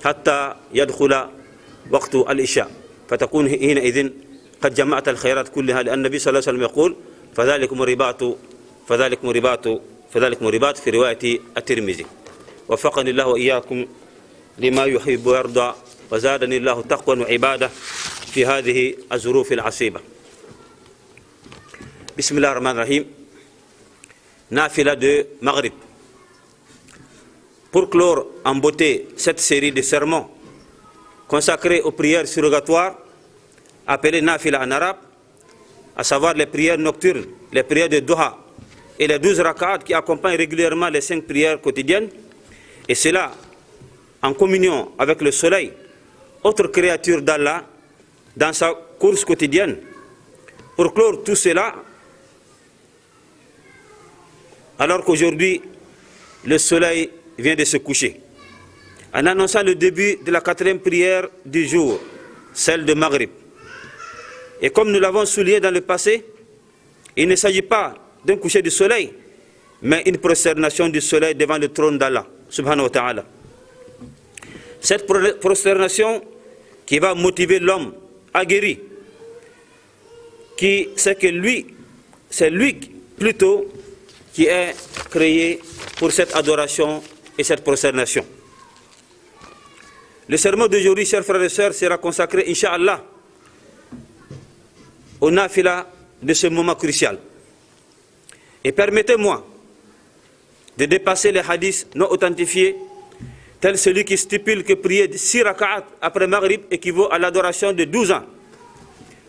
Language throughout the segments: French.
حتى يدخل وقت العشاء فتكون حينئذ قد جمعت الخيرات كلها، لأن النبي صلى الله عليه وسلم يقول فذلكم رباط في رواية الترمذي. وفقني الله وإياكم لما يحب ويرضى، وزادني الله تقوى وعبادة في هذه الظروف العصيبة. بسم الله الرحمن الرحيم. Nafila de Maghrib. Pour clore en beauté cette série de sermons consacrés aux prières surrogatoires, appelées Nafila en arabe, à savoir les prières nocturnes, les prières de Duha et les 12 rak'at qui accompagnent régulièrement les 5 prières quotidiennes, et cela en communion avec le soleil, autre créature d'Allah, dans sa course quotidienne. Pour clore tout cela, alors qu'aujourd'hui le soleil vient de se coucher, en annonçant le début de la 4e prière du jour, celle de Maghrib. Et comme nous l'avons souligné dans le passé, il ne s'agit pas d'un coucher du soleil, mais une prosternation du soleil devant le trône d'Allah, subhanahu wa ta'ala. Cette prosternation qui va motiver l'homme aguerri, qui sait que c'est lui plutôt qui est créé pour cette adoration et cette prosternation. Le sermon d'aujourd'hui, chers frères et sœurs, sera consacré, Inch'Allah, au nafila de ce moment crucial. Et permettez-moi de dépasser les hadiths non authentifiés, tel celui qui stipule que prier 6 rak'at après Maghrib équivaut à l'adoration de 12 ans.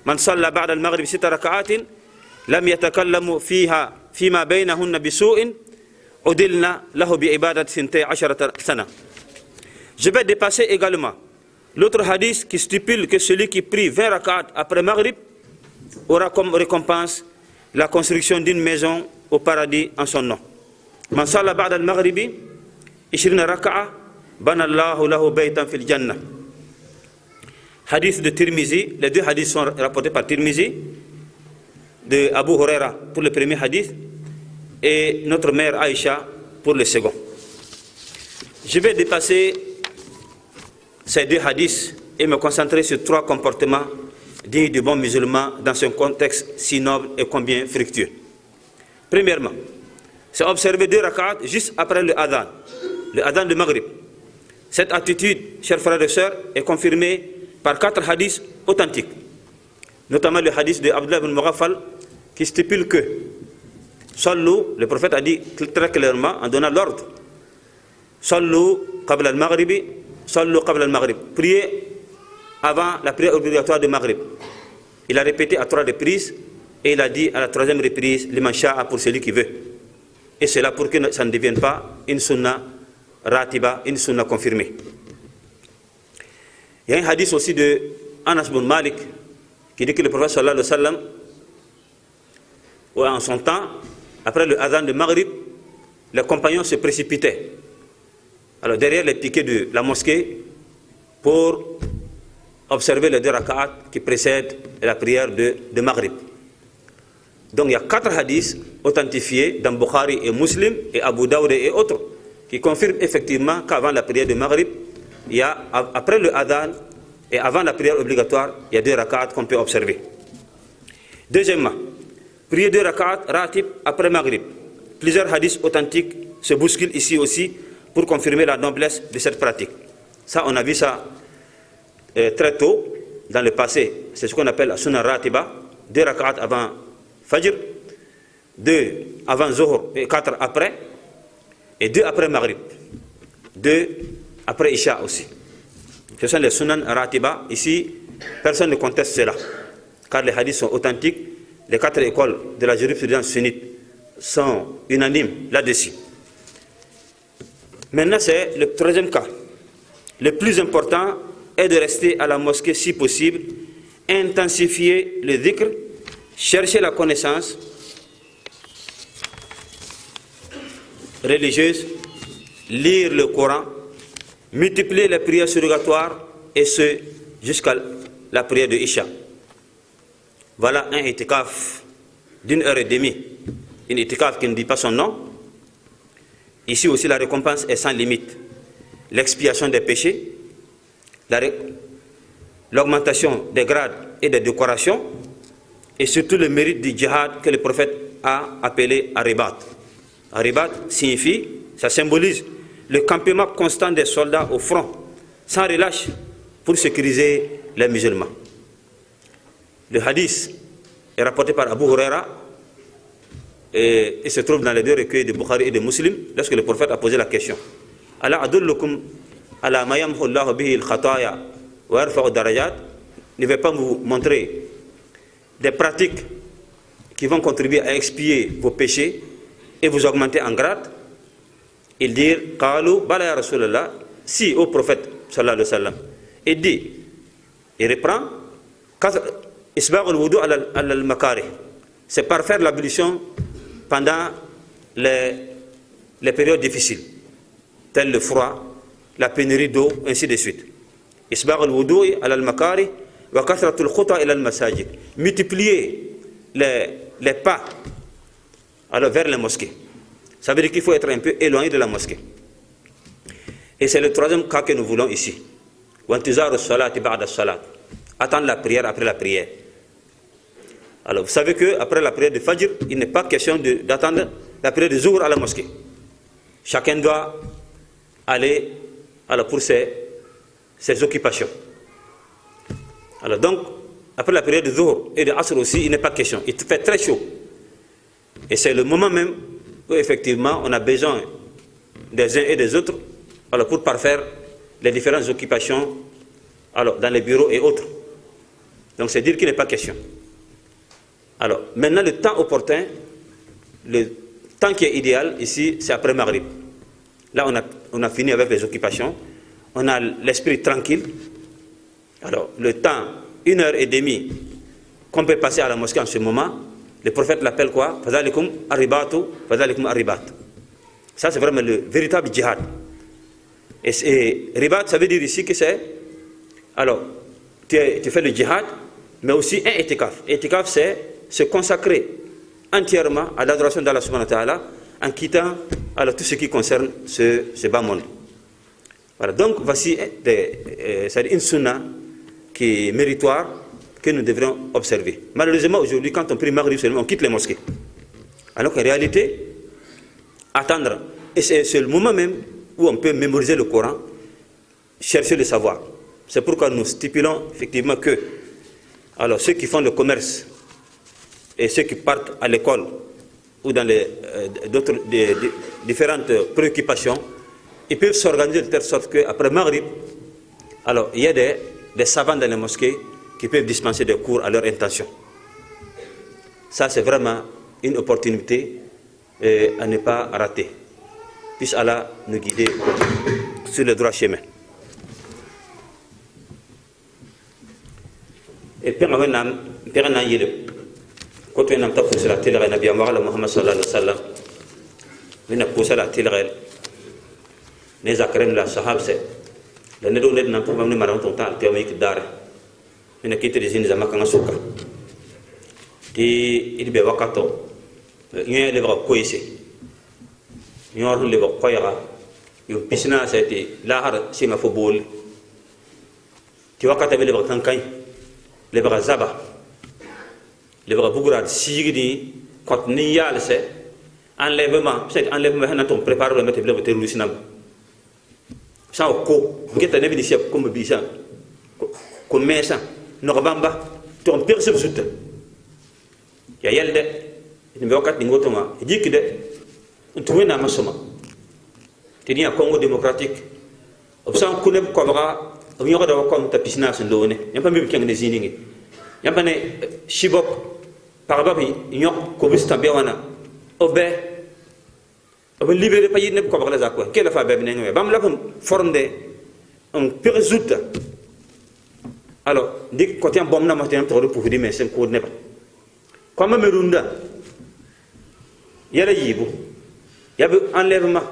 Man salla ba'da al-Maghrib 6 rak'atin lam yatakallamu fiha fima baynahunna bisu'in udilna lahu bi ibadat 12 sana. Je vais dépasser également l'autre hadith qui stipule que celui qui prie 20 rak'at après Maghrib aura comme récompense la construction d'une maison au paradis en son nom. Man salla ba'da al-Maghribi 20 rak'a bana Allahu lahu baytan fil jannah. Hadith de Tirmizi, les deux hadiths sont rapportés par Tirmizi, de Abu Huraira pour le premier hadith et notre mère Aïcha pour le second. Je vais dépasser ces deux hadiths et me concentrer sur 3 comportements dignes du bon musulman dans un contexte si noble et combien fructueux. Premièrement, c'est observer 2 rak'at juste après le adhan de Maghrib. Cette attitude, chers frères et sœurs, est confirmée par 4 hadiths authentiques, notamment le hadith de Abdullah ibn Mughaffal qui stipule que Sallu, le prophète a dit très clairement en donnant l'ordre, Sallu qabla al-Maghribi, Sallu qabla al-Maghrib, priez avant la prière obligatoire de Maghrib. Il a répété à 3 reprises et il a dit à la 3e reprise, liman sha'a, pour celui qui veut. Et cela pour que ça ne devienne pas une sunna ratiba, une sunna confirmée. Il y a un hadith aussi de Anas bin Malik qui dit que le prophète sallallahu alayhi wa sallam, en son temps, après le adhan de Maghrib, les compagnons se précipitaient alors derrière les piquets de la mosquée pour observer les 2 rak'at qui précèdent la prière de Maghrib. Donc il y a 4 hadiths authentifiés dans Bukhari et Muslim et Abu Dawud et autres qui confirment effectivement qu'avant la prière de Maghrib, il y a, après le adhan et avant la prière obligatoire, il y a 2 rak'at qu'on peut observer. Deuxièmement, prier 2 rak'at ratib après Maghrib. Plusieurs hadiths authentiques se bousculent ici aussi pour confirmer la noblesse de cette pratique. Ça, on a vu ça très tôt dans le passé. C'est ce qu'on appelle la sunna ratiba, 2 rak'at avant Fajr, 2 avant Zuhr et 4 après, et 2 après Maghrib, 2 après Isha aussi. Ce sont les sunan ratiba. Ici, personne ne conteste cela, car les hadiths sont authentiques. Les 4 écoles de la jurisprudence sunnite sont unanimes là-dessus. Maintenant, c'est le 3e cas. Le plus important est de rester à la mosquée si possible, intensifier le dhikr, chercher la connaissance religieuse, lire le Coran, multiplier les prières surrogatoires, et ce jusqu'à la prière de Isha. Voilà un itikaf d'1h30, une itikaf qui ne dit pas son nom. Ici aussi la récompense est sans limite. L'expiation des péchés, l'augmentation des grades et des décorations, et surtout le mérite du djihad que le prophète a appelé Aribat. Aribat signifie, ça symbolise le campement constant des soldats au front, sans relâche, pour sécuriser les musulmans. Le hadith est rapporté par Abu Huraira et il se trouve dans les deux recueils de Bukhari et de Muslim, lorsque le prophète a posé la question. Allah adullukum ala ma yamhu Allahu bihi al-khataya wa yarfa'u darajat. Ne vais pas vous montrer des pratiques qui vont contribuer à expier vos péchés et vous augmenter en grade. Ils dirent qalu bala ya Rasulallah, si au prophète sallallahu alayhi wa sallam. Il dit, il reprend, isbagh al-wudu ala al-makari, c'est par faire l'ablution pendant les périodes difficiles, telles le froid, la pénurie d'eau, ainsi de suite. Isbagh al-wudu ala al-makari wa kasratul khuta ila al-masajid, multiplier les pas alors vers les mosquées. Ça veut dire qu'il faut être un peu éloigné de la mosquée. Et c'est le troisième cas que nous voulons ici. Attendre la prière après la prière. Alors vous savez qu'après la prière de Fajr, il n'est pas question d'attendre la prière de Zuhr à la mosquée. Chacun doit aller alors, pour ses occupations. Alors donc, après la prière de Zuhr et de Asr aussi, il n'est pas question. Il fait très chaud. Et c'est le moment même où effectivement on a besoin des uns et des autres alors, pour parfaire les différentes occupations alors, dans les bureaux et autres. Donc c'est dire qu'il n'est pas question. Alors maintenant le temps opportun, le temps qui est idéal ici, c'est après Maghrib. Là on a fini avec les occupations, on a l'esprit tranquille. Alors le temps, 1h30 qu'on peut passer à la mosquée en ce moment, le prophète l'appelle quoi? Fadhalikum arribatu, fadhalikum arribat. Ça c'est vraiment le véritable djihad. Et ribat, ça veut dire ici que c'est, alors, tu fais le djihad, mais aussi un itikaf. Itikaf, c'est se consacrer entièrement à l'adoration d'Allah subhanahu wa ta'ala en quittant alors, tout ce qui concerne ce bas monde. Voilà, donc voici une sunna qui est méritoire, que nous devrions observer. Malheureusement, aujourd'hui, quand on prie Maghrib seulement, on quitte les mosquées. Alors qu'en réalité, attendre, et c'est le moment même où on peut mémoriser le Coran, chercher le savoir. C'est pourquoi nous stipulons effectivement que alors, ceux qui font le commerce et ceux qui partent à l'école ou dans d'autres différentes préoccupations, ils peuvent s'organiser de telle sorte qu'après Maghrib, alors il y a des savants dans les mosquées qui peuvent dispenser des cours à leur intention. Ça, c'est vraiment une opportunité à ne pas rater. Puisse Allah nous guider sur le droit chemin. Et puis, on a quand on a poussé la télé, Nabi Muhammad sallallahu alayhi wa sallam, on a poussé la télé, les akrem la sahab c'est, le nédo n'est pas même marrant ton temps, tu as mis que d'arrêt, on a quitté les îles Zamakanga Souka. Et il y a wakato, il y a les bras coincés, il y a les bras coyara, il y a une piscine à cette là, c'est ma football. Tu vois quand tu as les bras kankai, les bras zaba. Les bras bougrades, si quand n'y a c'est enlèvement, c'est enlèvement, on prépare le mettre le terroriste. Ça au co, qui est un événement comme Bissan, comme Messan, Norbamba, ton pire subsute. Il y a yelde, il me voit Ningotoma, il dit que de trouver un massoma. Tu dis à Congo démocratique, observe qu'on aime Cobra, on y aura comme ta piscine à se donner, il n'y a pas même qu'un des inignes. Il y a pas de Chibok. Par exemple, il y a un communiste en Béwana. Obé, on veut libérer pas yéne pour les accords. Quelle fois bébé n'engagé. Bam là comme forme de un résultat. Alors, dès que tu as un bon nom, tu as un tour pour vous dire mais c'est un code n'est pas. Comme Merunda, il y a la yibou, il y a un enlèvement,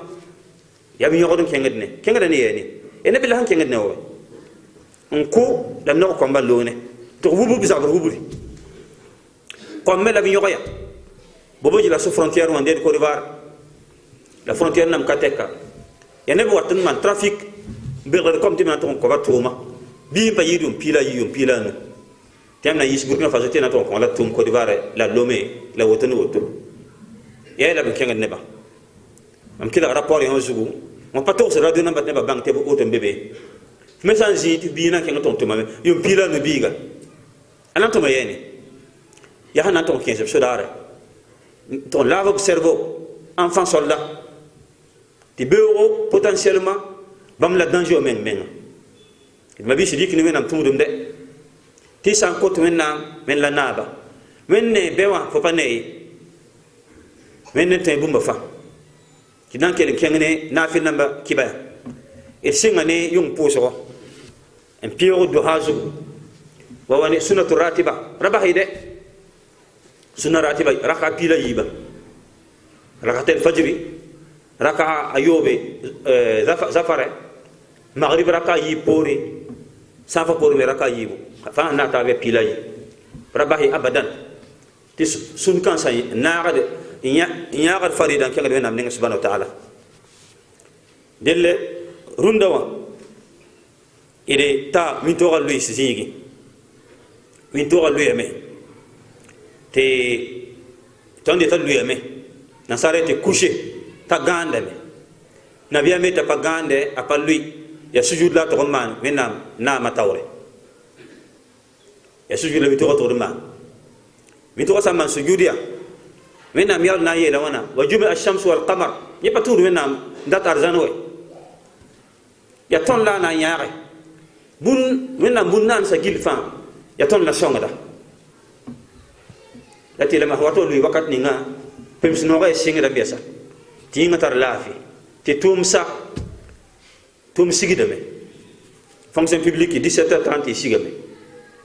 il y a un yordon qui est né, qui est né, et n'est pas là qui est né. Un coup, la nord combat l'one. Tu vous bizarre vous. Comme la vignoria. Bobo la frontière ou en Côte d'Ivoire. La frontière n'a pas de il y a un trafic, comme tu m'entends, qu'on va trouver. bi pa yidum pila no tem na yis Burkina Faso tena ton ko la tum Côte d'Ivoire la Lomé la wotono ya la kenga neba am kila rapport yo zugu mo pato so radio namba neba bang te bo bébé mais sans ziti bi na kenga ton tuma yum pila no biga anan to mayene ya hanan ton 15 so dare ton lave cerveau enfant soldat ti beuro potentiellement bam la danger men ma bi sidi kini menam tumudum de ti san ko menam men la naba men ne bewa fo panei men ne tay bumba fa ki dan kele kengene na fi namba kiba e singa ne yung puso en piyo do hazu wa wani sunatu ratiba rabahide sunna ratiba raka pila yiba rakatel fajri raka ayobe zafare maghrib raka yi pori safa pori raka yibu fa na ta be pila yi rabahi abadan ti sun kan sai na gade inya gad farida kan gade nam ne subhanahu wa ta'ala delle rundawa ide ta min to galu isigi min to galu yeme te tonde ta lu yeme na sarete coucher ta gande me nabiya me ta pagande apalui ya sujud la to man menam na matawre ya sujud la mi to man mi to sama sujudia menam yal na yela wana wajub ash-shams wal qamar ye patur menam ndat arzanwe ya ton la na yaare bun menam bun nan sa gilfa ya ton la songada lati lama wato lui wakat ni nga pem sinoga e singa biasa tinga tar lafi ti tumsa tum sigidame fonction publique 17h30 sigame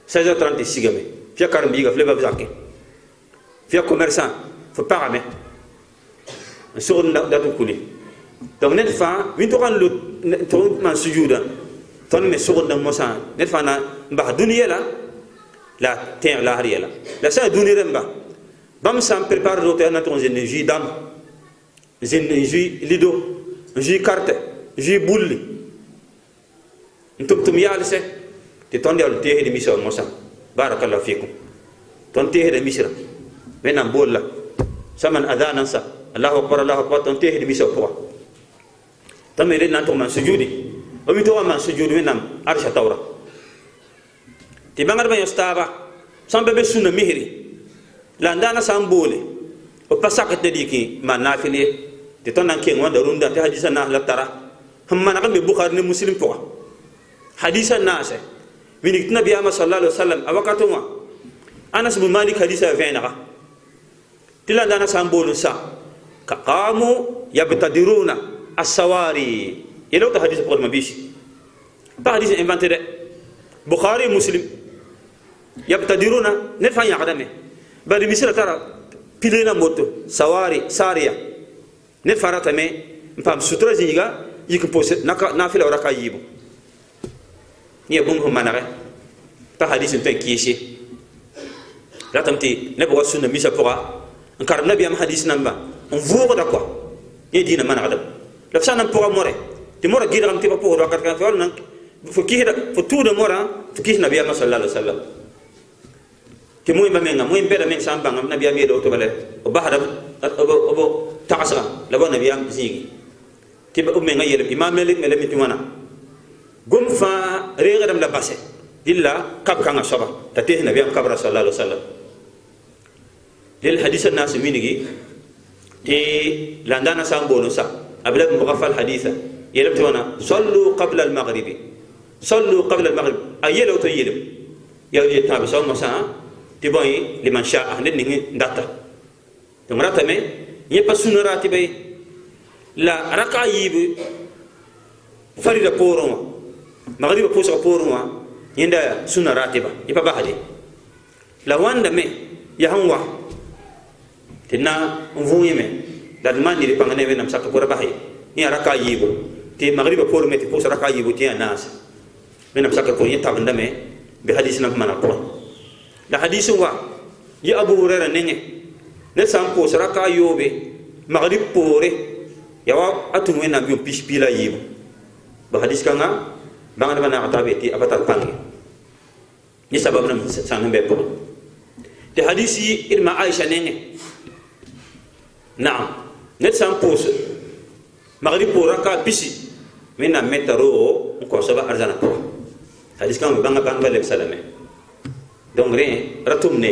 16h30 sigame fia karmbiga fleba bizake fia commerçant faut pas rame sur datu kuli donc net fa min to kan lu to man sujuda ton me sur da mosa net fa na mba duniya la terre la hariela la sa duniya mba bam sam prépare l'auteur na ton énergie dam énergie lido énergie carte énergie bulli ntum yalse ti ton del te hedi misa mosa barakallahu fikum ton te hedi misra menam bolla saman adana sa Allahu akbar ton te hedi misa ko tam ele nan to man sujudi o mi to man sujudi menam arsha tawra ti bangar ban yostaba sambe be sunna mihri la ndana sambole o pasaka te diki man nafile ti ton nan ken wanda runda te hadisa na la tara hamma na be bukhari ne muslim ko hadisa nase minik nabi ama sallallahu alaihi wasallam awakatuma anas bin malik hadisa venaka tila dana sambolu sa qamu yabtadiruna as-sawari yelo ta hadisa pour mabishi pa hadisa inventé de bukhari muslim yabtadiruna ne fa yaqdame bari misra tara pilena moto sawari saria ne farata me mpam sutra ziga yik pose na fila raka yibu ni bum ho manare ta hadith te kishi ratamti ne bo sunna misa pora en kar nabi am hadith namba on vour da quoi ni dina manare la sana pora more ti mora gira am ti po ro kat ka fal nan fo kihida fo tout de mora fo kih nabi am sallallahu alaihi wasallam ti moy ba menga moy beda men samba ngam nabi am yedo to bale o bahada obo ta'asra la bo nabi am zigi ti ba menga yele imam malik mele mitumana gom fa regadam la basse dilla kab kanga soba tatih nabi am kabra sallallahu alaihi wasallam lil hadith an-nas minigi ti landana sambolo sa abla mughafal haditha yelam tona sallu qabla al-maghrib ayelo to yelam yawdi tabi so masa ti boy liman sha'a ni ndata to ngata me yepa sunura ti bay la raka yibu farida poro maghrib ko so porwa yenda sunna ratiba ipa bahade la wanda me ya hanwa tinna mvuye me dal mani le pangane be nam sakko rabahi ni raka yibo ti maghrib por me ti ko raka yibo ti anas me nam sakko yeta banda me be hadith nam mana ko la hadith wa ya abu hurairah nenge ne sam ko raka yobe maghrib pore ya wa atu me nam yo pila yibo ba hadith kanga bãngd bã naag t'a be tɩ a pa tar pãnge ne sabab nam sãn n bɛ pʋgẽ tɩ hadisi d ma Aisha nengẽ naam ned sã n pʋʋs magri pʋʋs raka pisi wẽnnaam me t'a roogo n kõ soaba arzãna pʋgã hadis kãngã bãnga bãngba leb salame donc rẽ ra tʋm ne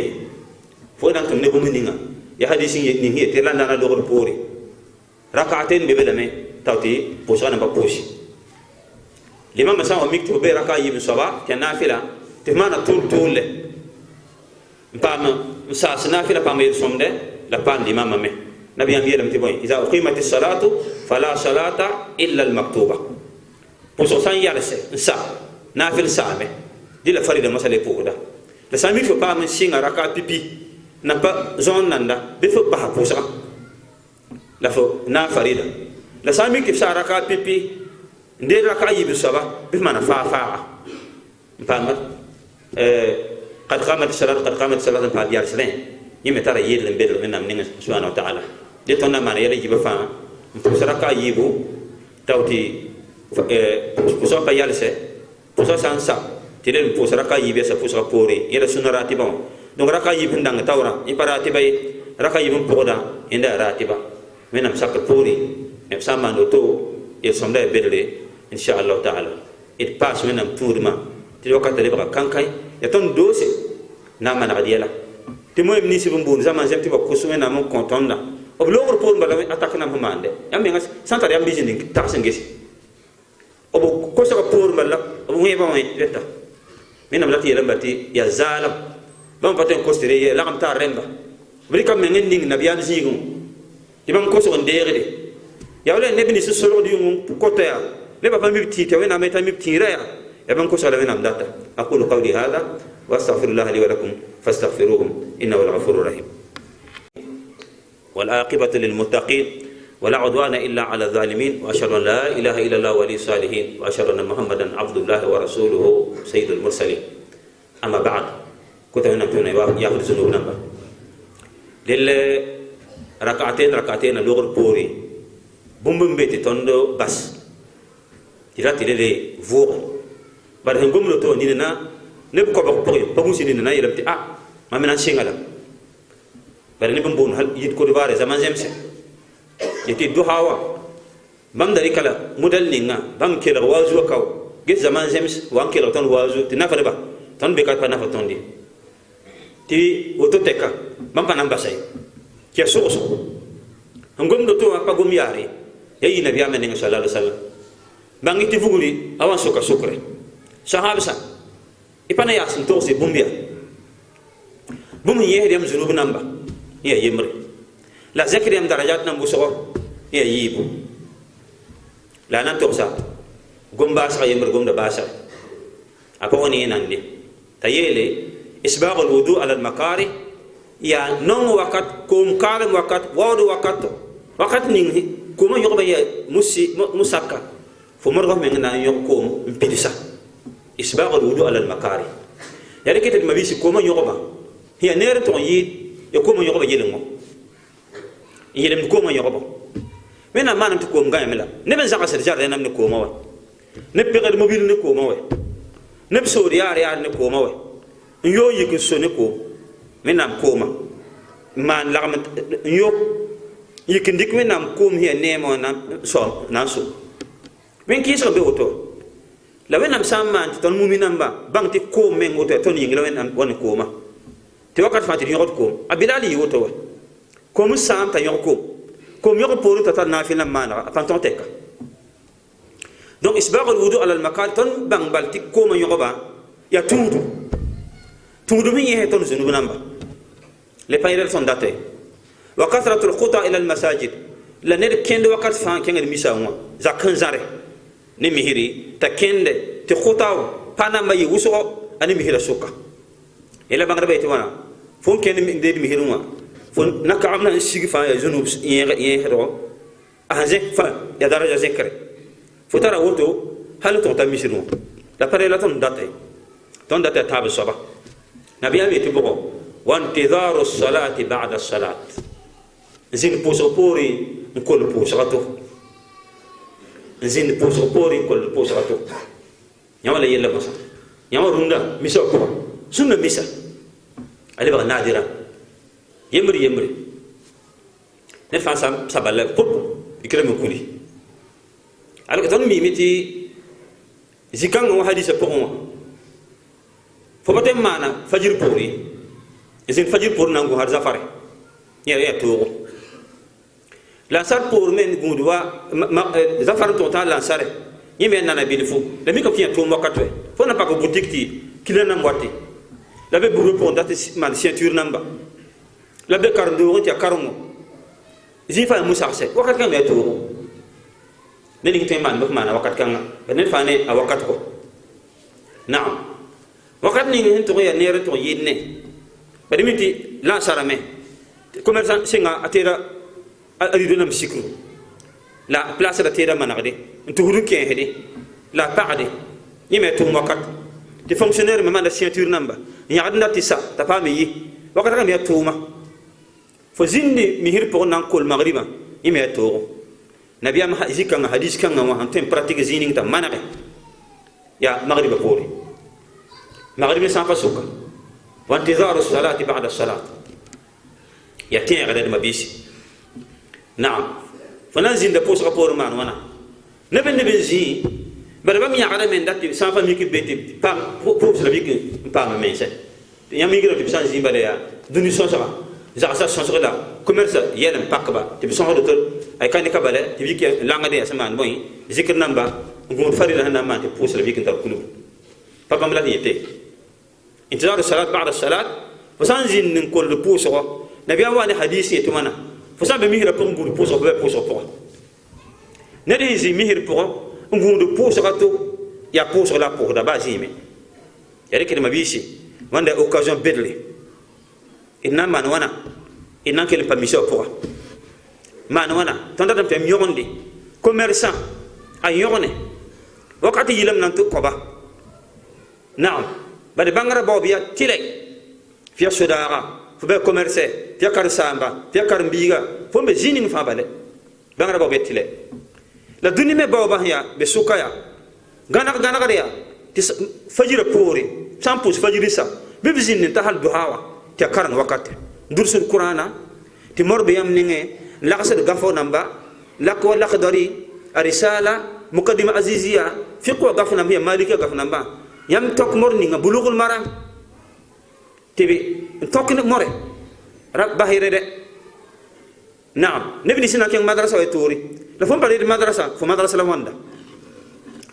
fo na n tʋm ne bũmb ninga ya hadis ning ye tɩ la n dãna logr poore rakaate n be be lame t'a tɩ pʋʋsga namba pʋʋsi limama sã n wa mik tɩ f be raka yib n soaba tɩ naafɩla tɩ f maana tʋʋl-tʋʋlle n paam n saas naafɩla paam yel sõmdɛ la paam limama me nabiyam yeelame tɩ bõe ida uqimat salatu fala salata illa almaktuba pʋʋsg sã n yalse n sa naafɩl saame dɩ la farida mosã le pʋʋsda la sã n mik fo paam n sɩnga raka pipi na pa zõon nanda bɩ fo basa pʋʋsga la fo na farida la sã n mik tɩ f saa raka pipi n deed raka yib n soaba bɩ f maana faaga n paama قد قامت الصلاة n paam yals rẽ yẽ me tara yeel n bedg wẽnnaam ning subhanahu wa taala dɩ tõnd na n maana yɛla yiba fãa n pʋʋs raka yiibu t'a tɩ pʋʋsga pa yalsɛ pʋʋsga sã n sa tɩ led n pʋʋs raka yiib yɛsa pʋʋsga poore yẽla sũna raatɩba wã donc raka yiib n dãng taoorã yẽ pa raatɩba ye raka yiib n pʋgda yẽnda yaa raatɩba wẽnnaam sakr poore b sã n maan woto yel-sõmda ya bedre inchallahu taala d paas wẽnnaam tũudmã tɩ wakata lebga kãnkãe ya tõnd doose na n manegd yɛla tɩ moem ninsb n boond zãman zẽm tɩ ba kʋs wẽnnaam n kõ tõnda b loogr poor bala a tak nam f maande yãmb menga sã n tar yãmb bɩ zĩnd tags n gese b kosga poor bala b wẽeba wẽ reta wẽnnaam la tɩ yeelame tɩ yaa zaalem bãmb pa tõe n kos tɩ re lagm tar rẽmba b rɩka meng n ning nabiyaam zĩigẽ tɩ bãmb kosg n deegde yaa wala neb nins solgd yʋng kota yaa lebã pa mib tɩ tɩ wẽnnaam t'a mib tĩirã yaa يبقى كسر من أمداته أقول قولي هذا وأستغفر الله لي ولكم فاستغفروه إنه الغفور الرحيم والعاقبة للمتقين ولا عدوان إلا على الظالمين وأشهد أن لا إله إلا الله ولي الصالحين وأشهد أن محمدا عبد الله ورسوله سيد المرسلين أما بعد كنت هنا بتونا يأخذ ذنوب نمبر ركعتين لغر بوري بوم بيتي توندو بس ترى ترى فوق bar hen gomno to ni na ne ko ba ko pa musi ni na yelam ti ma menan singala bar ne bon hal yit ko bare zaman zemse yiti du hawa bam dari kala mudal ninga bam kela wazu kaw ge zaman zems wan kela ton wazu ti nafa ba ton be ka pa nafa ton di ti woto teka bam pa nan basay ke so gomno to pa gom yare yayi nabi amen sallallahu alaihi wasallam bangi ti fuguri awan soka sokre sahaba sa ipana ya sin to se bumbia bum ye dem zunub namba ya yemre la zakri am darajat nam buso ya yibu la nan to sa gomba sa yemre gomda basa apa woni nande tayele isbagh al wudu ala al makari ya non wakat kum kalam wakat wadu wakat ning kuma yoba ya musakka fo morgo men na yokom mpidisa إسباغ الوضوء على المكاره يعني كده ما بيسي كوما يغبا هي نير تغييد يكوما يغبا يلمو يلم كوما يغبا من ما نم تكوم غايم لا نبن زغا سرجار نم نكوما و نبغد موبيل نكوما و نبسور يار نكوما و يو يكسو نكو من نام كوما ما لغم يو يكنديك من نام كوم هي نيمو نام سو ناسو من كيسو بيوتو la wenam samman ti ton mu'minan ba bang ti ko men woto ton yingla wenam won ko ma ti wakat fati yot ko abilali woto wa ko musam ta yot ko mi yot pour ta nafila mana kan ton teka donc isbagh al wudu ala al makan ton bang bal ti ko ma yoba ya tudu mi ye ton zunu namba le payrel son date wa kasratul khuta ila al masajid la ned kende wakat fa kenga misa wa zakan zare ne mihiri ta kende ti khutaw panamba yi wuso ani mihira suka ila bangra bayti wana fon kende mi de mihiruma fon naka amna sigi fa ya zunub ye hero aje fa ya daraja zekre futara woto halu to tamishiru la pare la ton date tabe soba nabi ami ti bogo wa intidaru as-salati ba'da as-salat zin posopori nkol posato nzin poso pori kol poso to yama la yella masa yama runda misa ko sunna misa ali ba nadira yemri ne fa sam saballa ko ikrame kuli ala ko ton mi miti zikang wa hadisa ko fo batem mana fajir puri isin fajir pur nangu har zafare ya to la sar pour men gundwa zafar to ta la sare yime nana bilfu la mi ko kiya to mokatwe fo na pa ko boutique ti kilana mbwati la be buru pour date man ceinture namba la be karndo ti akarongo zifa musa se wakat kan to ne ni tay man mana wakat kan ne fa ne a wakat ko naam wakat ni ni to ya nere to yinne bari miti la sarame commerçant singa atera ari donam sikru la place la tera manade to hudu ke hede la paade yime to wakat de fonctionnaire me manda ceinture namba yaadna tisa ta pami yi wakat kan ya to ma fo zindi mi hir pour nan kol magriba yime to nabiya ma zikka nga hadis kan nga wa hantem pratique zining ta manade ya magriba pori magriba sa fa suka wa intizaru salati ba'da salat ya tiya gada ma bisi na'am fa nan zinda pos rapport man wana nebe zi bare bam ya gada men datti sa fa mi ki beti pam pos la biki pam men se ya mi gida ti san zi bare ya duni so sa za sa so la commerce yelam pakba ti so do tol ay kan ka bale ti biki langa de asman boy zikr namba ngum farila hana ma ti pos la biki tar kulu papa mala yete انتظار الصلاة بعد الصلاة فسانزين نقول لبوسه نبي أواني حديثي تمانا فسان بمهر بقول نقول بوسه بوسه بوا ندي زي مهر بقول نقول بوسه كاتو يا بوسه لا بوه دابا زيمي يعني كده ما بيشي وانده occasion بدلي إنما نوانا إنما كده permission بوا ما نوانا تندر تم يوندي commerçant أيوني وقت يلم نانتو كوبا نعم bade bangara bobia tile fiya sodara fo be commerce fiya kar samba fiya kar mbiga fo be jinin fa bale bangara bobia tile la duni me boba ya be sukaya gana ya ti fajira pori sampus fajiri sa be jinin ta hal duhawa ti karan wakate dursul qur'ana ti morbe yam ninge laqsad gafo namba laqwa laqdari arisala muqaddima azizia fiqwa gafo namba malika gafo namba yam tok morni nga bulugul maram tibi tok ne more rab bahire de naam nabi ni sina ken madrasa way touri la fon bari madrasa fo madrasa la wanda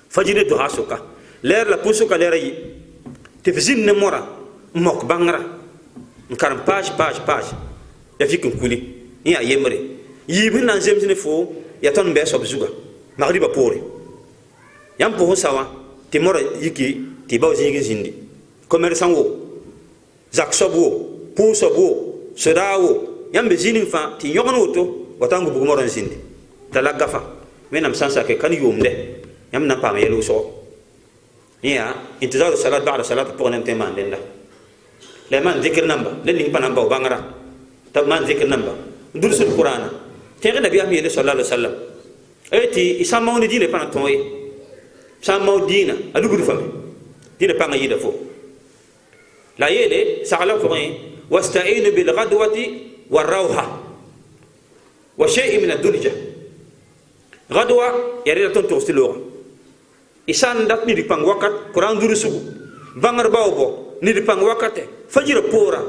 fajire do hasuka leer la pusuka leer yi tifzin ne mora mok bangra karam page ya fikin kuli ya yemre yibin nan zemsine fo ya ton be sob zuga magriba pore yam po sawa ti mora yiki ti baw zigi zindi commerçant wo zak sobo pou sobo sodawo yambe zinin fa ti nyogon woto watangu bugu moron zindi talagafa menam sansa ke kan yumde yam na pam yelu so ya intizaru salat ba'da salat pour nem teman denda le man zikr namba le ning panam baw bangara ta man zikr namba dursul qur'ana tere nabi am yele sallallahu alaihi wasallam eti isamawni dile pan toy samaw dina alugu fami dina panga yida fo la yele sagala ko wasta'inu bil ghadwati war rawha wa shay'in min ad-dulja ghadwa yare ton to stilo isan dat ni di pang wakat quran durusu bangar bawbo ni di pang wakate fajira pora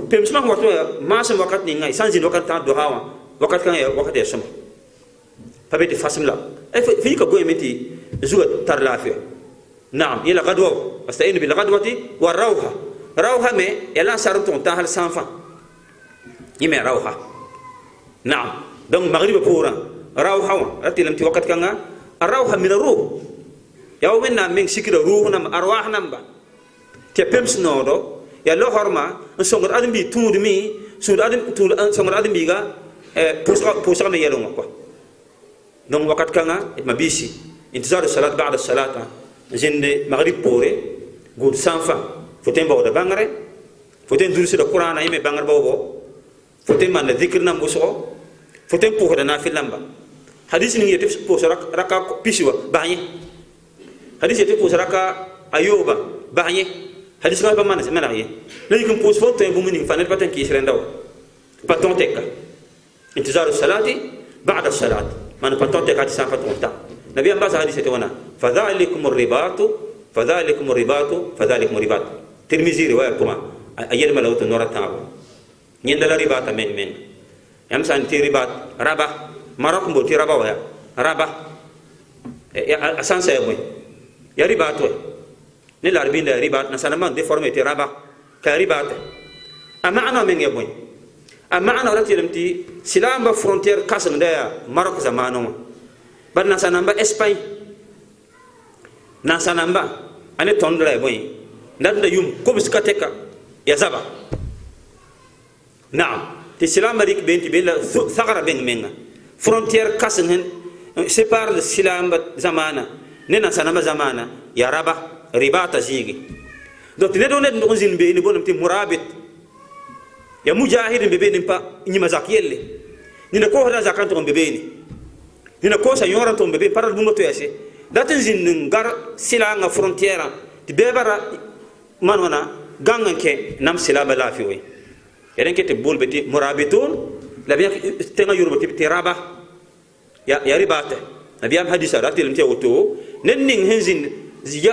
pemsma wato masam wakat ni ngai sanjin wakat ta do hawa wakat kan ya wakat ya sama pabeti fasimla fi ka go emiti zuwa tar lafiya نعم إلى غدوة استعين بالغدوة والروحة روحة مي إلا سارتون تاهل سانفا يمي روحة نعم دون مغرب بورا روحة رتي لم توقت كنا الروحة من الروح يومنا من سكر روح نم أرواح نمبا تبمس نورو يا لو هرما سونغر أدم بي تود مي سونغر أدم بيغا بوسا مي يلوم كوا دون وقت كنا ما بيسي انتظار الصلاة بعد الصلاة jende maghrib pore gud sanfa foten bawo da bangare foten dursi da qur'ana yime bangar bawo foten man la dhikr nam buso foten po da nafil lamba hadith ni yete po raka piswa baye hadis te pus raka ayuba bahye hadis ka ba man ye la yikum pus fo te bumuni fa net patan ki srendaw paton tekka intizaru salati ba'da salat man paton tekka sa paton ta nabi amba sa hadis te wana fadhalikum ar-ribatu fadhalikum tirmizi riwaya kuma ayel malawtu norata nyenda la ribata men yam san ti ribat raba marok mbo ti raba waya raba asan sa boy ya ribat we ni larbi la ribat na sanama déformé ti raba ka ribat amana men ya boy amana rati lemti silamba frontière kasam da marok zamano bar na sanamba Espagne na sanamba ane tondra boy nanda yum ko biskateka ya zaba naam ti silama rik benti bela thagara ben menga frontière kasen hen sépare le silamba zamana nena sanama zamana ya raba ribata zigi donc ne do net ndo zin be ni bonum ti murabit ya mujahid be be ni pa ni mazak yelle ni ne ko hada zakanto be be ni ne ko sa yora to be be paral bu moto yase datin zin ngar silanga frontière ti bebara manona gangan ke nam silaba lafi we eden ke te bol beti murabitun la biya tenga yurba ti raba ya ribata nabiyam hadisa ratil mti auto nenning henzin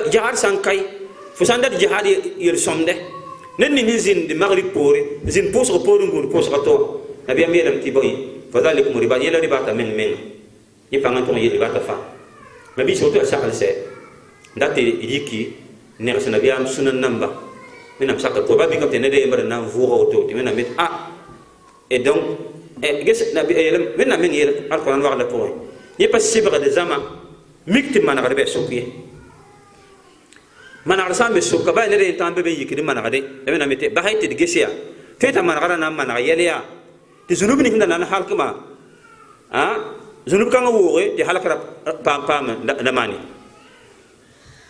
jahar sankai fusanda jihad yel somde nenning henzin de maghrib pore zin posro pore ngur posro to nabiyam yelam ti boy fadhalikum riba yela ribata men ni pangan to yel ribata fa nabi soto sakal se ndate yiki ne sa nabiyam sunan namba menam sakal to babi kam te ne de mbar na vugo to ti menam met et donc ges nabi yelam menam men yel alquran wax la pour ni pas sibra de zama mikti managade be sokiye managade sambe sokka ba ne de tambe be yikidi managade menam mete ba hayte de gesia feta managara na managade yeleya ti zunubi ni hinda na halkama zunub kan woore ti halakara pam na mani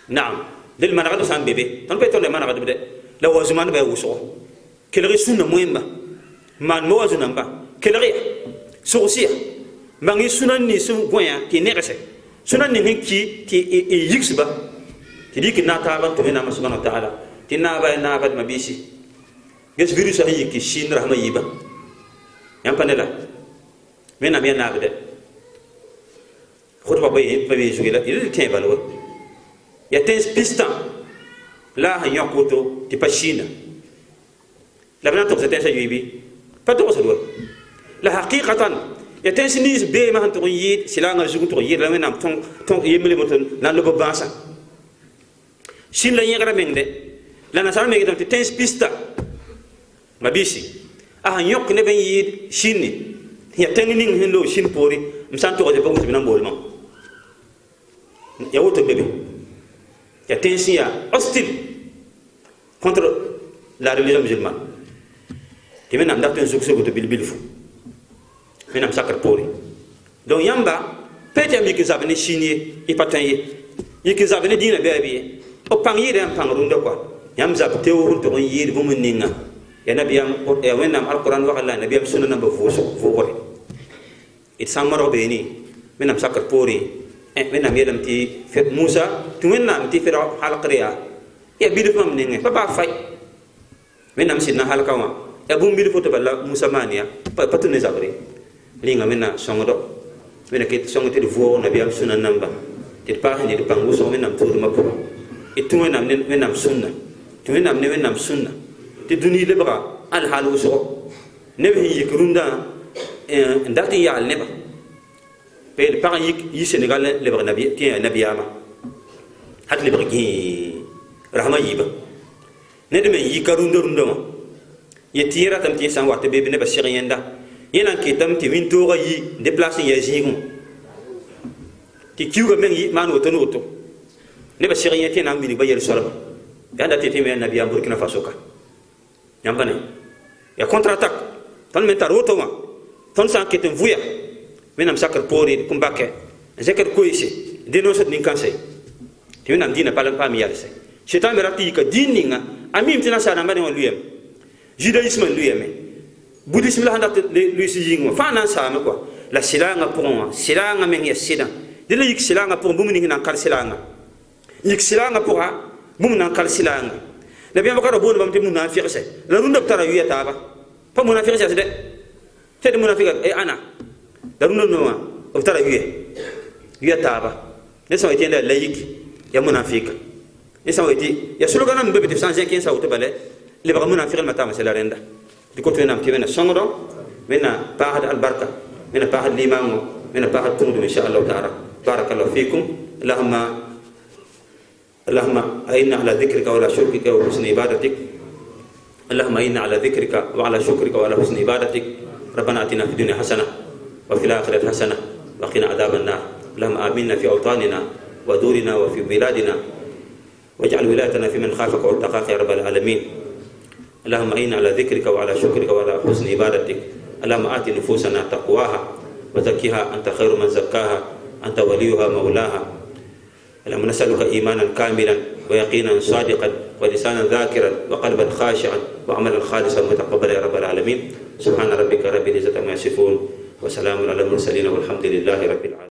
naam del managade sambe be ton pe ton de managade be la wazuman ba wuso kelri sunna muhimma man mo wazunam ba kelri sourcia mangi sunan ni sun goya ti negese sunan ni hinki ti yiksba ti dik na ta ba to na subhanahu wa ta'ala ti na ba mabisi ges virus a yiki shin rahma yiba yam panela mena me na bede khutba bay pa bi jugila il tien balwa ya tens pistan la ha yakoto ti pashina la bana to zete sa yibi pa to so la haqiqatan ya tensinis be ma to yid silanga jugu to yid la menam ton yemle moton nan lo bansa shin la yegara mengde la na sar mengde to tens pista mabisi yok ne ben yid shinni ya tengning hindo shin pori msan to ko ba mutu nan bolma ya woto bebe ya tensia hostile contre la religion musulmane ti menam dakten zukso to bilbilfu menam sakar pori donc yamba pete mi ki zabne shinie i patanye yiki zabne dina bebe o pangi dem pangrunda kwa yam zab tewu to yir bu mun ninga ya nabiyam ya wenam alquran wa allah nabiyam sunna namba fo it samaro beni menam sakar pori menam yelam ti fet musa tu menam ti fira halqriya ya bidu fam ninga ba fay menam sinna halkawa ya bum bidu foto balla musa mania patune zabri linga mena songodo mena ke songote de vo nabiyam sunna namba ti pa ni de pangu so menam tur mapo itu menam sunna tu menam sunna ti duni lebra al halu so ne bi yikrunda ndati ya leba pe par yi senegal lebra nabi ti nabiyama hat lebra gi rahma yiba ne de men yikarunda rundama yetira tam ti san wate be ne ba shiriyenda yenan ki tam ti winto ga yi déplacer ya jigu ti kiuga men yi man woto noto ne ba shiriyete nan bi ba yer solba ganda ti men nabiyam burkina faso ka yambane ya contre attaque ton mentar rotoma ton san keten vuya menam sakar pori kumbake zeker koise denosot nin kanse ti menam dina palan pam yalse shetan merati ka dininga amim tina sana mane on luyem judaïsme luyem bouddhisme la handat lui si jingo fa nan sa me quoi la silanga pour moi silanga men ya sida de la yik silanga pour bumuni nan kar silanga يكسلان أبوها ممنا كالسلان نبي بكر أبوه بمتي منافق سه لا رunda ترى يا تابا فمنافق سه ده تدي منافق أي أنا لا رunda نوما ترى يا تابا نسمع يتين لا ليك يا منافق نسمع يتي يا سلوك أنا مببي تفسان زين كين ساوت بالله اللي بقى منافق المتام سلا رندا بيكون فينا متينا سنغرو منا بعد البركة منا بعد الإمام منا بعد كنود إن شاء الله تعالى بارك الله فيكم اللهم أعنا على ذكرك وعلى شكرك وحسن عبادتك اللهم أعنا على ذكرك وعلى شكرك وعلى حسن عبادتك ربنا آتنا في الدنيا حسنة وفي الآخرة حسنة وقنا عذاب النار اللهم آمنا في أوطاننا ودورنا وفي بلادنا واجعل ولايتنا في من خافك واتقاك يا رب العالمين اللهم أعنا على ذكرك وعلى شكرك وعلى حسن عبادتك اللهم آت نفوسنا تقواها وزكها أنت خير من زكاها أنت وليها مولاها اللهم نسألك إيمانا كاملا ويقينا صادقا ولسانا ذاكرا وقلبا خاشعا وعملا خالصا متقبلا يا رب العالمين سبحان ربك رب العزة عما يصفون وسلام على المرسلين والحمد لله رب العالمين.